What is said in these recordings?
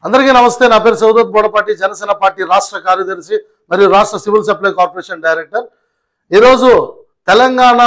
అందరికీ నమస్తే. నా పేరు సౌదత్ బోడపాటి, జనసేన పార్టీ రాష్ట్ర కార్యదర్శి మరియు రాష్ట్ర సివిల్ సప్లై కార్పొరేషన్ డైరెక్టర్. ఈరోజు తెలంగాణ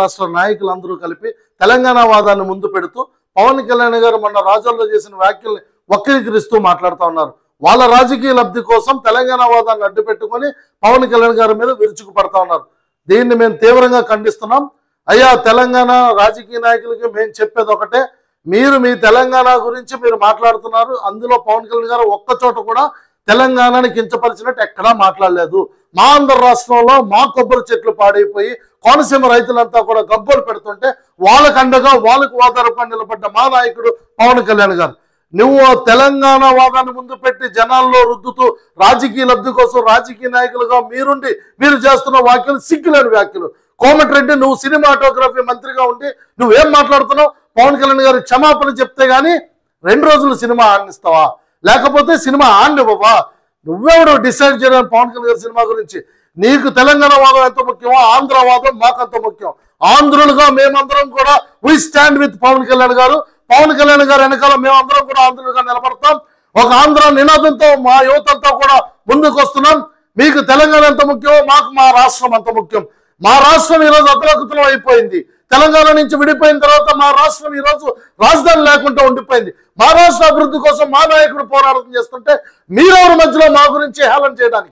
రాష్ట్ర నాయకులందరూ కలిపి తెలంగాణ వాదాన్ని ముందు పెడుతూ పవన్ కళ్యాణ్ గారు మొన్న రాజోల్లో చేసిన వ్యాఖ్యల్ని వక్రీకరిస్తూ మాట్లాడుతూ ఉన్నారు. వాళ్ళ రాజకీయ లబ్ధి కోసం తెలంగాణ వాదాన్ని అడ్డు పెట్టుకొని పవన్ కళ్యాణ్ గారి మీద విరుచుకుపడతా ఉన్నారు. దీన్ని మేము తీవ్రంగా ఖండిస్తున్నాం. అయ్యా, తెలంగాణ రాజకీయ నాయకులకి మేము చెప్పేది ఒకటే, మీరు మీ తెలంగాణ గురించి మీరు మాట్లాడుతున్నారు. అందులో పవన్ కళ్యాణ్ గారు ఒక్కచోట కూడా తెలంగాణని కించపరిచినట్టు ఎక్కడా మాట్లాడలేదు. మా ఆంధ్ర రాష్ట్రంలో మా కొబ్బరి చెట్లు పాడైపోయి కోనసీమ రైతులంతా కూడా గబ్బోలు పెడుతుంటే వాళ్ళకు అండగా వాళ్ళకు ఓదార్పుగా నిలబడ్డ మా నాయకుడు పవన్ కళ్యాణ్ గారు, నువ్వు తెలంగాణ వాదాన్ని ముందు పెట్టి జనాల్లో రుద్దుతూ రాజకీయ లబ్ధి కోసం రాజకీయ నాయకులుగా మీరు చేస్తున్న వ్యాఖ్యలు సిగ్గులేని వ్యాఖ్యలు. కోమటిరెడ్డి, నువ్వు సినిమాటోగ్రఫీ మంత్రిగా ఉండి నువ్వేం మాట్లాడుతున్నావు? పవన్ కళ్యాణ్ గారు క్షమాపణ చెప్తే గానీ 2 రోజులు సినిమా ఆడిస్తావా? లేకపోతే సినిమా ఆడివ్వవా? నువ్వెవడు డిసైడ్ చేయడం పవన్ కళ్యాణ్ గారి సినిమా గురించి? నీకు తెలంగాణ వాదం ఎంత ముఖ్యమో ఆంధ్ర వాదం మాకంత ముఖ్యం. ఆంధ్రులుగా మేమందరం కూడా we stand with Pavan Kalyan గారు. పవన్ కళ్యాణ్ గారు వెనకాల మేమందరం కూడా ఆంధ్రులుగా నిలబడతాం. ఒక ఆంధ్ర నినాదంతో మా యువతంతా కూడా ముందుకు వస్తున్నాం. మీకు తెలంగాణ ఎంత ముఖ్యమో మాకు మా రాష్ట్రం అంత ముఖ్యం. మా రాష్ట్రం ఈరోజు అతలాకుతలం అయిపోయింది. తెలంగాణ నుంచి విడిపోయిన తర్వాత మా రాష్ట్రం ఈరోజు రాజధాని లేకుండా ఉండిపోయింది. మా రాష్ట్ర అభివృద్ధి కోసం మా నాయకుడు పోరాటం చేస్తుంటే మీరెవరి మధ్యలో మా గురించి హేళన చేయడానికి?